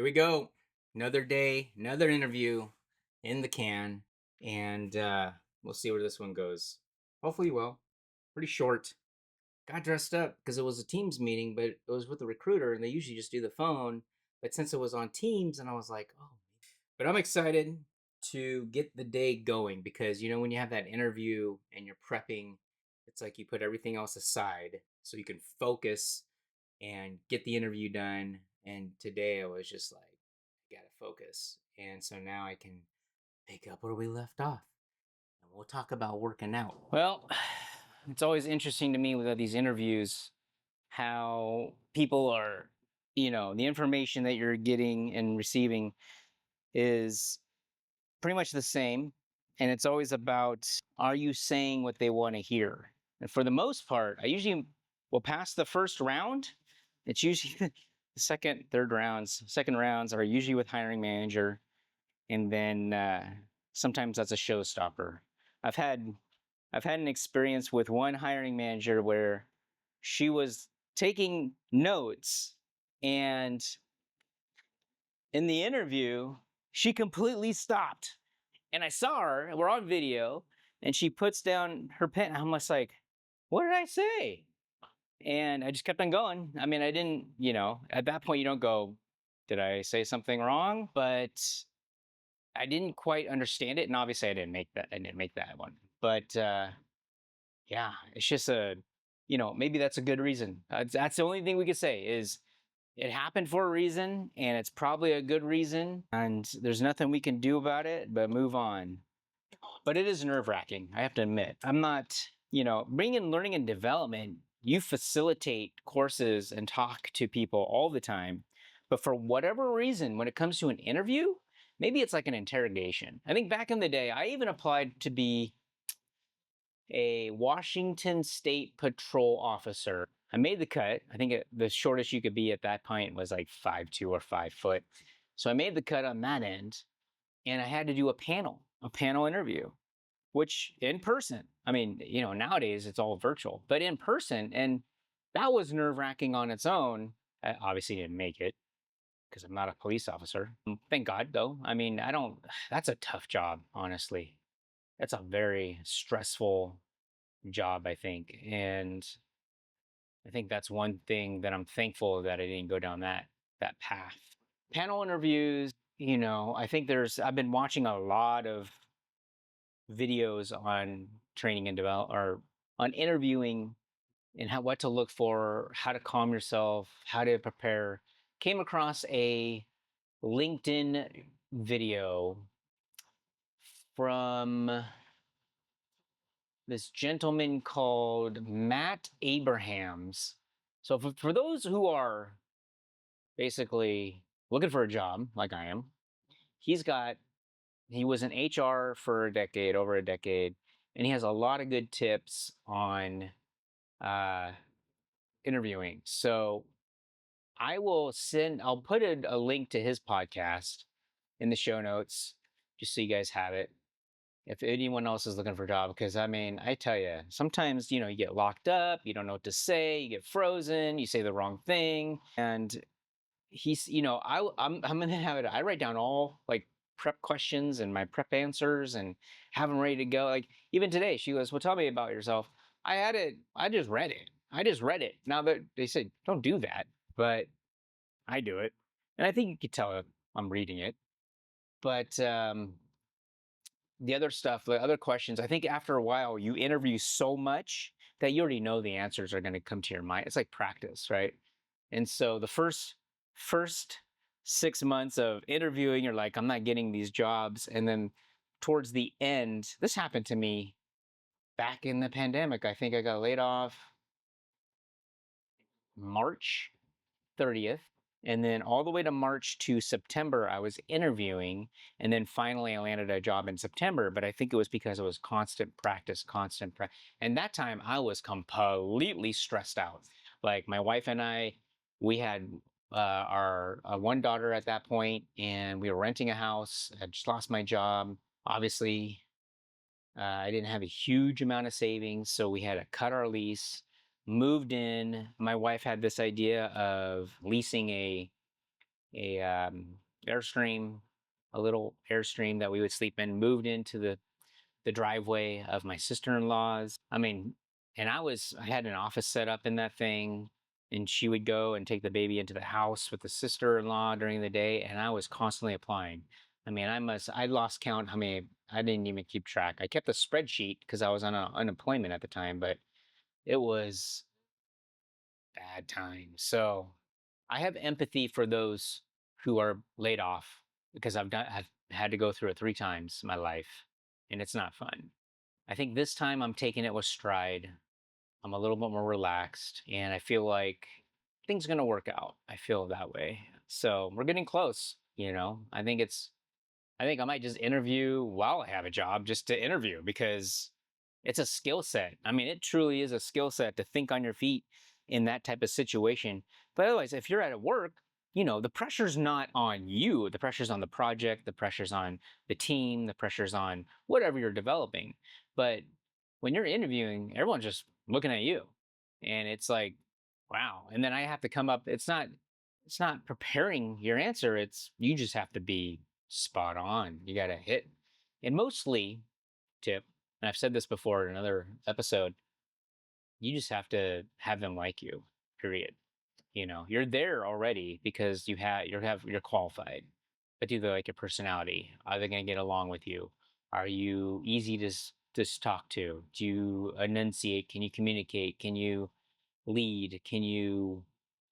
we go. Another day, another interview in the can, and we'll see where this one goes. Hopefully, well, pretty short. Got dressed up because it was a Teams meeting, but it was with a recruiter, and they usually just do the phone. But since it was on Teams, and I was like, oh, but I'm excited to get the day going because when you have that interview and you're prepping, it's like you put everything else aside so you can focus and get the interview done. And today I was just like, I gotta focus. And so now I can pick up where we left off. And we'll talk about working out. Well, it's always interesting to me with these interviews how people are, the information that you're getting and receiving is pretty much the same. And it's always about, are you saying what they want to hear? And for the most part, I usually will pass the first round. It's usually the second, third rounds. Second rounds are usually with hiring manager. And then sometimes that's a showstopper. I've had I've had an experience with one hiring manager where she was taking notes, and in the interview, she completely stopped. And I saw her, we're on video, and she puts down her pen. I'm just like, what did I say? And I just kept on going. I mean, I didn't, at that point, you don't go, did I say something wrong? But I didn't quite understand it. And obviously, I didn't make that one. But yeah, it's just maybe that's a good reason. That's the only thing we could say is it happened for a reason, and it's probably a good reason. And there's nothing we can do about it but move on. But it is nerve wracking, I have to admit. I'm not, bringing in learning and development, you facilitate courses and talk to people all the time. But for whatever reason, when it comes to an interview, maybe it's like an interrogation. I think back in the day, I even applied to be a Washington State Patrol officer. I made the cut. I think the shortest you could be at that point was like 5'2" or 5 foot. So I made the cut on that end, and I had to do a panel interview, which in person. I mean, nowadays it's all virtual, but in person, and that was nerve wracking on its own. I obviously didn't make it because I'm not a police officer. Thank God, though. I mean, I don't. That's a tough job, honestly. That's a very stressful job, I think, and I think that's one thing that I'm thankful that I didn't go down that path. Panel interviews, I think I've been watching a lot of videos on training and develop or on interviewing and what to look for, how to calm yourself, how to prepare. Came across a LinkedIn video from this gentleman called Matt Abrahams. So for those who are basically looking for a job like I am, he was in HR for over a decade, and he has a lot of good tips on uh, interviewing. So I'll put a link to his podcast in the show notes just so you guys have it. If anyone else is looking for a job, because I mean, I tell you, sometimes, you get locked up, you don't know what to say, you get frozen, you say the wrong thing. And he's, I'm going to have it. I write down all like prep questions and my prep answers and have them ready to go. Like even today, she goes, well, tell me about yourself. I just read it. Now that they said, don't do that, but I do it. And I think you could tell I'm reading it. But the other stuff, the other questions, I think after a while you interview so much that you already know the answers are going to come to your mind. It's like practice, right? And so the first 6 months of interviewing, you're like, I'm not getting these jobs. And then towards the end, this happened to me back in the pandemic. I think I got laid off March 30th. And then all the way to March to September, I was interviewing. And then finally, I landed a job in September. But I think it was because it was constant practice. And that time, I was completely stressed out. Like my wife and I, we had our one daughter at that point, and we were renting a house. I just lost my job. Obviously, I didn't have a huge amount of savings, so we had to cut our lease. Moved in. My wife had this idea of leasing a a airstream, a little airstream that we would sleep in. Moved into the driveway of my sister-in-law's. I mean, and I had an office set up in that thing, and she would go and take the baby into the house with the sister-in-law during the day, and I was constantly applying. I mean, I lost count how many, I didn't even keep track. I kept a spreadsheet because I was on unemployment at the time, but it was bad time. So I have empathy for those who are laid off because I've had to go through it 3 times in my life, and it's not fun. I think this time I'm taking it with stride. I'm a little bit more relaxed, and I feel like things are gonna work out. I feel that way. So we're getting close, you know. I think I might just interview while I have a job just to interview because it's a skill set. I mean, it truly is a skill set to think on your feet in that type of situation. But otherwise, if you're at work, you know, the pressure's not on you. The pressure's on the project, the pressure's on the team, the pressure's on whatever you're developing. But when you're interviewing, everyone's just looking at you. And it's like, wow. And then I have to come up, it's not preparing your answer. It's you just have to be spot on. You got to hit. And mostly, tip, and I've said this before in another episode, you just have to have them like you. Period. You know, you're there already because you're qualified. But do they like your personality? Are they going to get along with you? Are you easy to talk to? Do you enunciate? Can you communicate? Can you lead? Can you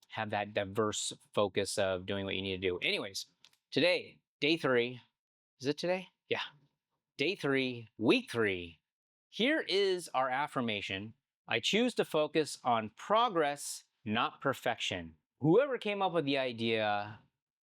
have that diverse focus of doing what you need to do? Anyways, today, day 3. Is it today? Yeah. Day 3, week 3. Here is our affirmation. I choose to focus on progress, not perfection. Whoever came up with the idea,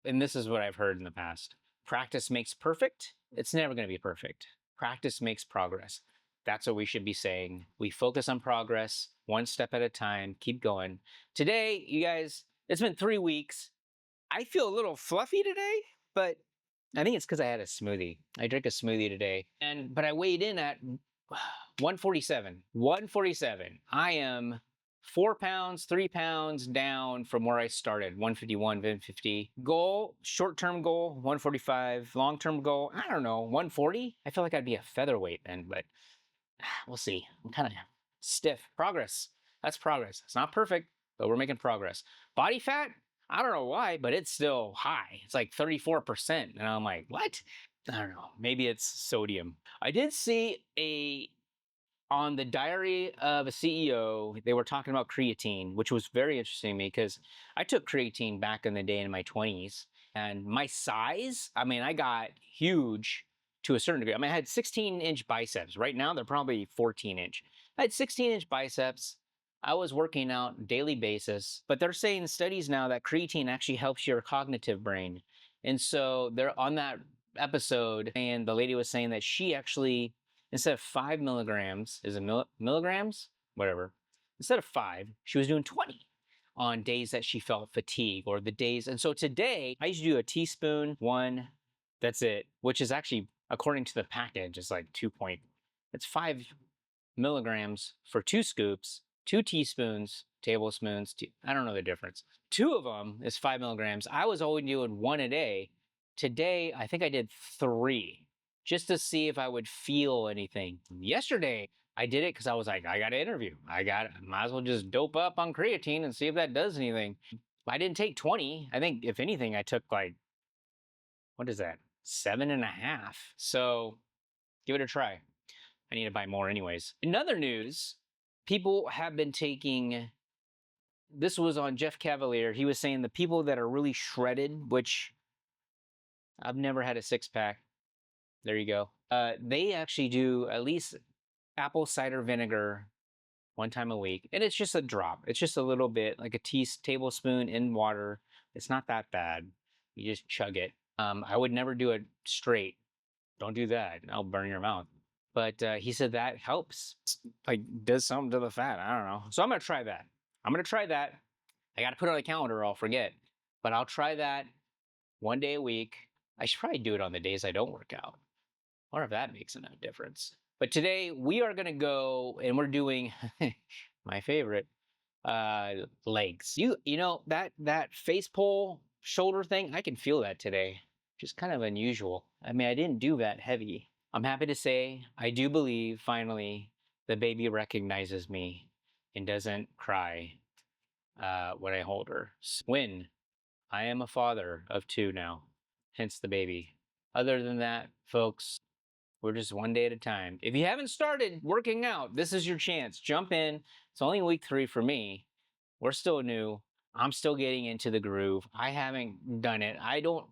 and this is what I've heard in the past, practice makes perfect. It's never going to be perfect. Practice makes progress. That's what we should be saying. We focus on progress, one step at a time, keep going. Today, you guys, it's been 3 weeks. I feel a little fluffy today, but I think it's because I had a smoothie. I drank a smoothie today, but I weighed in at 147. 147. I am 4 pounds, 3 pounds down from where I started. 151, 150. Goal, short-term goal, 145. Long-term goal, I don't know, 140. I feel like I'd be a featherweight then, but we'll see. I'm kind of stiff. Progress. That's progress. It's not perfect, but we're making progress. Body fat, I don't know why, but it's still high. It's like 34%. And I'm like, what? I don't know. Maybe it's sodium. I did see on the Diary of a CEO, they were talking about creatine, which was very interesting to me because I took creatine back in the day in my 20s. And my size, I mean, I got huge to a certain degree. I mean, I had 16-inch biceps. Right now, they're probably 14-inch. I had 16-inch biceps. I was working out daily basis, but they're saying studies now that creatine actually helps your cognitive brain. And so they're on that episode, and the lady was saying that she actually, instead of 5 milligrams, is it milligrams? Whatever. Instead of 5, she was doing 20 on days that she felt fatigue or the days. And so today, I used to do a teaspoon, one, that's it, which is actually, according to the package, is like 2 point, it's 5 milligrams for 2 scoops, 2 teaspoons, tablespoons, I don't know the difference. 2 of them is 5 milligrams. I was always doing 1 a day. Today, I think I did 3 just to see if I would feel anything. Yesterday, I did it because I was like, I got to interview. Might as well just dope up on creatine and see if that does anything. I didn't take 20. I think if anything, I took like, what is that? 7.5. So give it a try. I need to buy more anyways. In other news, people have been taking, this was on Jeff Cavalier. He was saying the people that are really shredded, which I've never had a 6-pack. There you go. They actually do at least apple cider vinegar 1 time a week. And it's just a drop. It's just a little bit, like a tablespoon in water. It's not that bad. You just chug it. I would never do it straight. Don't do that. I'll burn your mouth. But he said that helps. Like, does something to the fat. I don't know. So I'm going to try that. I got to put it on the calendar or I'll forget. But I'll try that 1 day a week. I should probably do it on the days I don't work out. I wonder if that makes a difference. But today we are going to go and we're doing my favorite, legs. You know that face pull shoulder thing, I can feel that today, which is kind of unusual. I mean, I didn't do that heavy. I'm happy to say I do believe finally the baby recognizes me and doesn't cry when I hold her. When I am a father of two now, hence the baby. Other than that, folks, we're just one day at a time. If you haven't started working out, this is your chance. Jump in. It's only week 3 for me. We're still new. I'm still getting into the groove. I haven't done it. I don't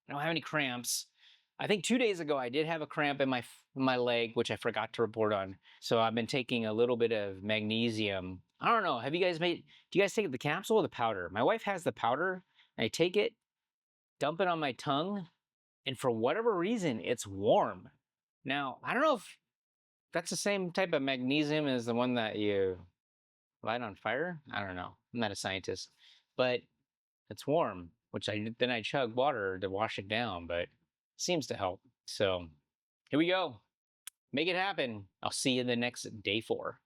have any cramps. I think 2 days ago I did have a cramp in my leg, which I forgot to report on. So I've been taking a little bit of magnesium. I don't know. Do you guys take the capsule or the powder? My wife has the powder. I take it, dump it on my tongue, and for whatever reason, it's warm. Now, I don't know if that's the same type of magnesium as the one that you light on fire. I don't know. I'm not a scientist, but it's warm, which I chug water to wash it down, but it seems to help. So here we go. Make it happen. I'll see you in the next day 4.